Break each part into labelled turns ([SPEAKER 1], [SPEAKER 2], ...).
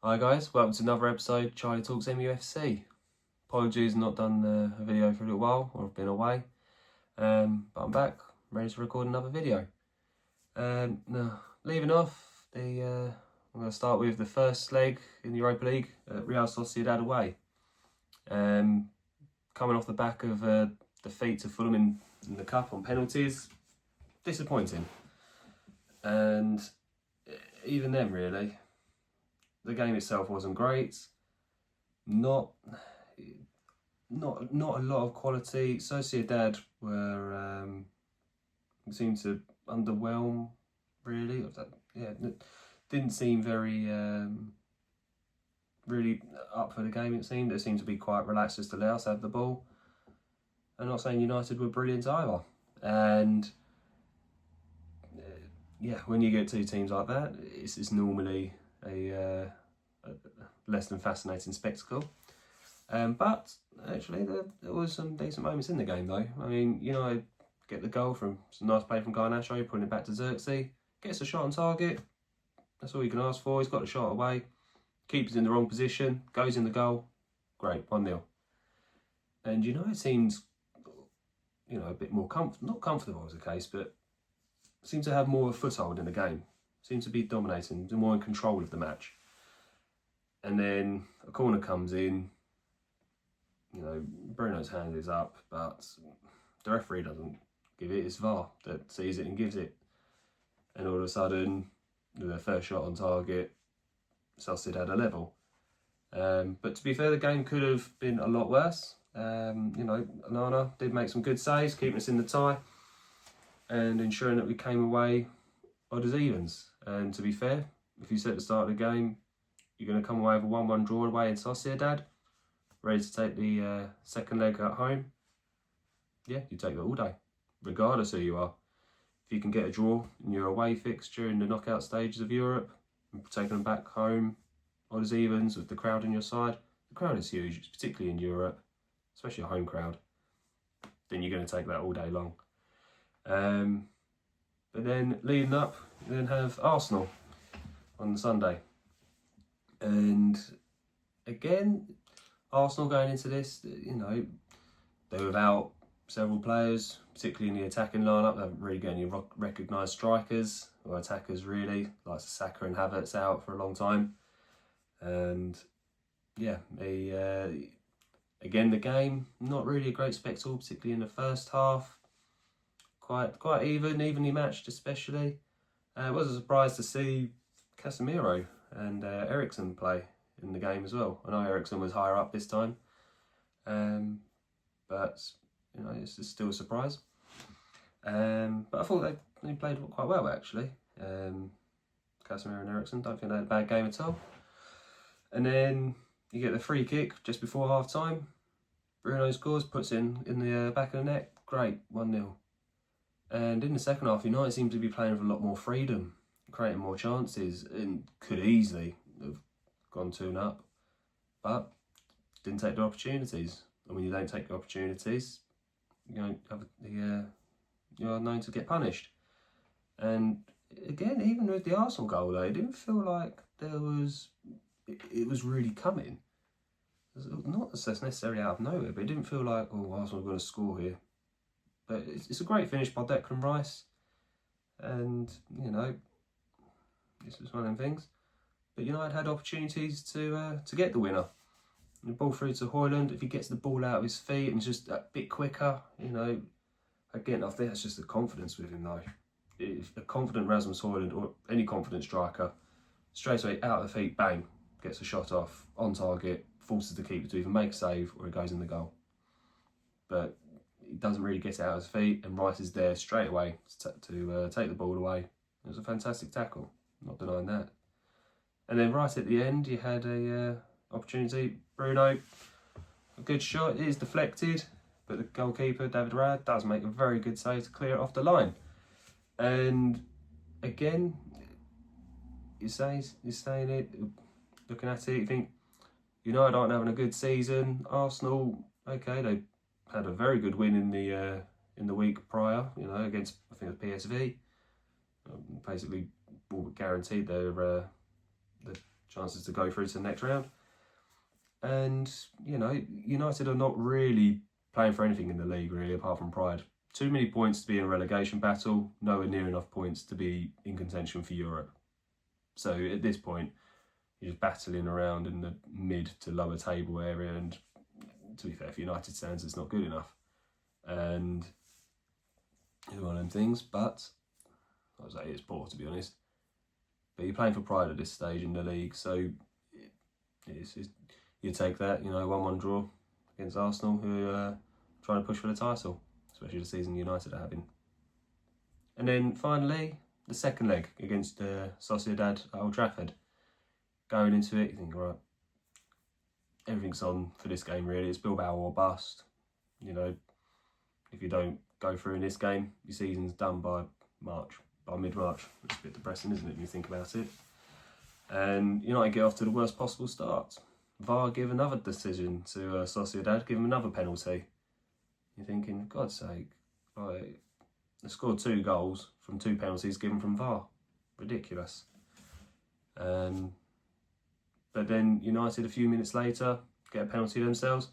[SPEAKER 1] Hi guys, welcome to another episode Charlie Talks MUFC. Apologies, not done a video for a little while, or I've been away, but I'm back, ready to record another video. Now, leaving off, I'm going to start with the first leg in the Europa League at Real Sociedad away. Coming off the back of defeat to Fulham in the Cup on penalties, disappointing. And even then, really, the game itself wasn't great. Not a lot of quality. Sociedad were seemed to underwhelm, really. Didn't seem very really up for the game. It seemed they seemed to be quite relaxed, just to let us have the ball. I'm not saying United were brilliant either, and yeah, when you get two teams like that, it's normally a less than fascinating spectacle. But actually, there was some decent moments in the game, though. I mean, United get the goal from some nice play from Garnacho, putting it back to Xerxes, gets a shot on target. That's all you can ask for. He's got the shot away. Keeper's in the wrong position, goes in the goal. Great, 1-0. And United seems, a bit more not comfortable as a case, but seems to have more of a foothold in the game. Seems to be dominating, more in control of the match. And then a corner comes in. Bruno's hand is up, but the referee doesn't give it. It's VAR that sees it and gives it. And all of a sudden, their first shot on target, Sociedad a level. But to be fair, the game could have been a lot worse. Nana did make some good saves, keeping us in the tie and ensuring that we came away odd as evens. And to be fair, if you said at the start of the game, you're going to come away with a 1-1 draw away in Sociedad, ready to take the second leg at home, yeah, you take that all day, regardless who you are. If you can get a draw in your away fixture in the knockout stages of Europe, and taking them back home, odd as evens with the crowd on your side, the crowd is huge, particularly in Europe, especially a home crowd, then you're going to take that all day long. But then leading up, you then have Arsenal on Sunday. And again, Arsenal going into this, they're without several players, particularly in the attacking lineup. They haven't really got any recognised strikers or attackers, really, like Saka and Havertz out for a long time. And yeah, again, the game, not really a great spectacle, particularly in the first half. Quite evenly matched, especially. It was a surprise to see Casemiro and Eriksen play in the game as well. I know Eriksen was higher up this time, but it's still a surprise. But I thought they played quite well, actually. Casemiro and Eriksen, don't think they had a bad game at all. And then you get the free kick just before half time. Bruno scores, puts it in the back of the net. Great, 1-0. And in the second half, United seemed to be playing with a lot more freedom, creating more chances, and could easily have gone 2-0, but didn't take the opportunities. And when you don't take the opportunities, you're known to get punished. And again, even with the Arsenal goal, though, it didn't feel like it was really coming. Not necessarily out of nowhere, but it didn't feel like, Arsenal are going to score here. But it's a great finish by Declan Rice, and this was one of them things. But United had opportunities to get the winner. The ball through to Højlund. If he gets the ball out of his feet and just a bit quicker, again, I think that's just the confidence with him, though. If a confident Rasmus Højlund or any confident striker, straight away out of the feet, bang, gets a shot off on target, forces the keeper to either make a save or it goes in the goal. But he doesn't really get it out of his feet, and Rice is there straight away to take the ball away. It was a fantastic tackle, not denying that. And then right at the end, you had a opportunity. Bruno, a good shot. It is deflected, but the goalkeeper, David Rad, does make a very good save to clear it off the line. And again, you're saying it, looking at it, you think United aren't having a good season. Arsenal, okay, they had a very good win in the week prior, against, I think it was PSV. Basically, guaranteed the chances to go through to the next round. And, you know, United are not really playing for anything in the league, really, apart from pride. Too many points to be in a relegation battle, nowhere near enough points to be in contention for Europe. So at this point, you're just battling around in the mid to lower table area, and to be fair, for United standards, it's not good enough. And it's one of them things, but I would say it's poor, to be honest. But you're playing for pride at this stage in the league, so you take that, 1-1 draw against Arsenal, who are trying to push for the title, especially the season United are having. And then finally, the second leg against Sociedad at Old Trafford. Going into it, you think, right, everything's on for this game, really. It's Bilbao or bust. If you don't go through in this game, your season's done by mid-March. It's a bit depressing, isn't it, when you think about it? And United get off to the worst possible start. VAR give another decision to Sociedad, give them another penalty. You're thinking, for God's sake, they scored 2 goals from 2 penalties given from VAR. Ridiculous. But then United, a few minutes later, get a penalty themselves.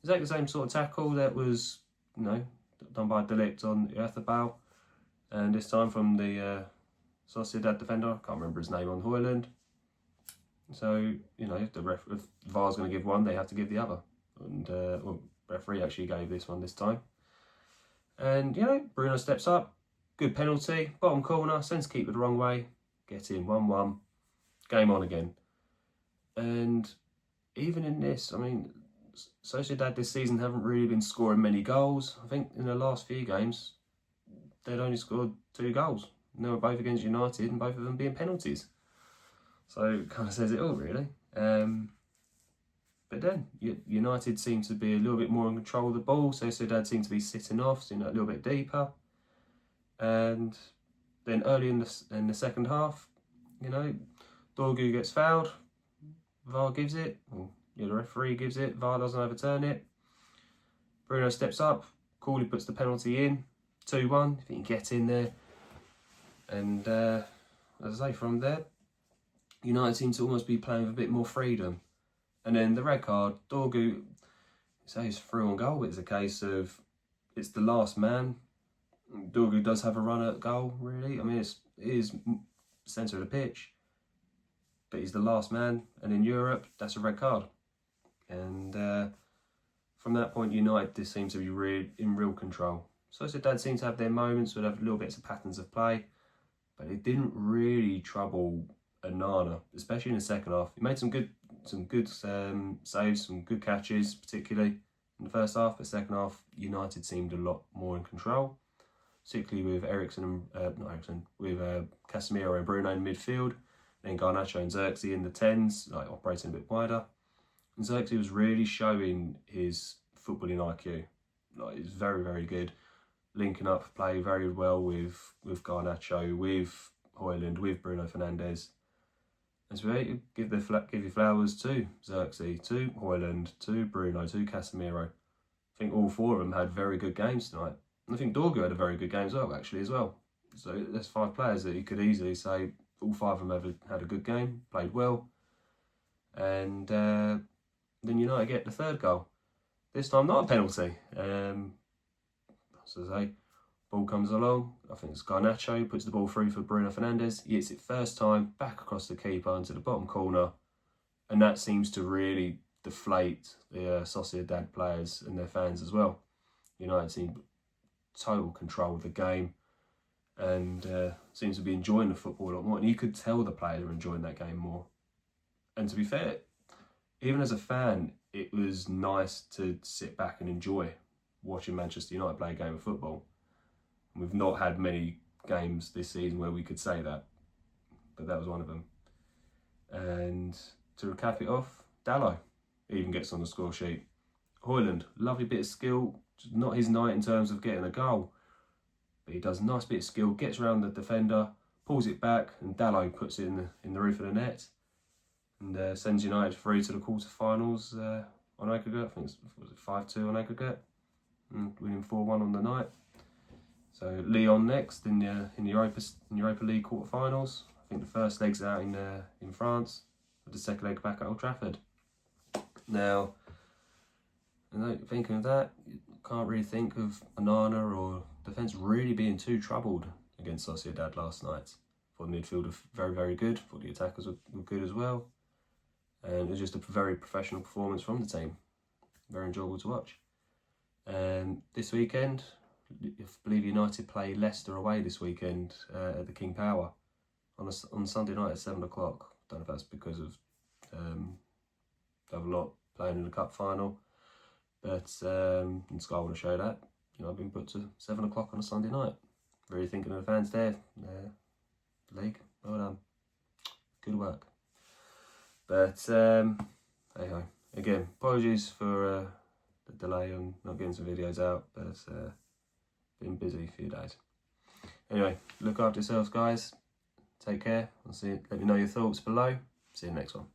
[SPEAKER 1] Exactly the same sort of tackle that was, done by De Ligt on Earthabal. And this time from the Sociedad defender, I can't remember his name, on Højlund. So, if VAR's going to give one, they have to give the other. And referee actually gave this one this time. And, Bruno steps up, good penalty, bottom corner, sends keeper the wrong way, get in, 1-1, game on again. And even in this, Sociedad this season haven't really been scoring many goals. I think in the last few games, they'd only scored 2 goals. And they were both against United, and both of them being penalties. So it kind of says it all, really. But then United seem to be a little bit more in control of the ball. Sociedad seem to be sitting off, a little bit deeper. And then early in the second half, Dorgu gets fouled. VAR gives it. The referee gives it. VAR doesn't overturn it. Bruno steps up. Cooley puts the penalty in. 2-1. If he can get in there. And as I say, from there, United seem to almost be playing with a bit more freedom. And then the red card, Dorgu, he's through on goal, but it's a case of it's the last man. Dorgu does have a run at goal, really. It is centre of the pitch, but he's the last man. And in Europe, that's a red card. And from that point, United just seem to be in real control. Sociedad seem to have their moments, would have little bits of patterns of play, but it didn't really trouble Onana, especially in the second half. He made some good saves, some good catches, particularly in the first half. But second half, United seemed a lot more in control, particularly with with Casemiro and Bruno in midfield, then Garnacho and Xerxes in the 10s, operating a bit wider. And Xerxes was really showing his footballing IQ. He's very, very good, linking up play very well with Garnacho, with Højlund, with Bruno Fernandes. And so give your flowers to Xerxes, to Højlund, to Bruno, to Casemiro. I think all 4 of them had very good games tonight. And I think Dorgu had a very good game as well. So there's 5 players that you could easily say all 5 of them had a good game, played well. And then United get the 3rd goal. This time not a penalty. So I say, ball comes along, I think it's Garnacho, puts the ball through for Bruno Fernandes. He hits it first time, back across the keeper into the bottom corner. And that seems to really deflate the Sociedad players and their fans as well. United seem total control of the game and seems to be enjoying the football a lot more. And you could tell the players are enjoying that game more. And to be fair, even as a fan, it was nice to sit back and enjoy watching Manchester United play a game of football. We've not had many games this season where we could say that, but that was one of them. And to cap it off, Dalot even gets on the score sheet. Højlund, lovely bit of skill, just not his night in terms of getting a goal, but he does a nice bit of skill, gets around the defender, pulls it back, and Dalot puts it in the roof of the net, and sends United through to the quarterfinals on aggregate. I think was it 5-2 on aggregate, and winning 4-1 on the night. So Lyon next in the Europa League quarterfinals. I think the first leg's out in France. for the second leg back at Old Trafford. Now, thinking of that, you can't really think of Onana or defence really being too troubled against Sociedad last night. Thought the midfield were very, very good. Thought the attackers were good as well. And it was just a very professional performance from the team. Very enjoyable to watch. This weekend, I believe United play Leicester away this weekend at the King Power on Sunday night at 7 o'clock. Don't know if that's because of they have a lot playing in the cup final, but and Sky want to show that. You know, I've been put to 7 o'clock on a Sunday night. Really thinking of the fans there. League, well done. Good work. But hey ho. Again, apologies for the delay on not getting some videos out, but it's been busy a few days. Anyway, look after yourselves, guys. Take care. Let me know your thoughts below. See you next one.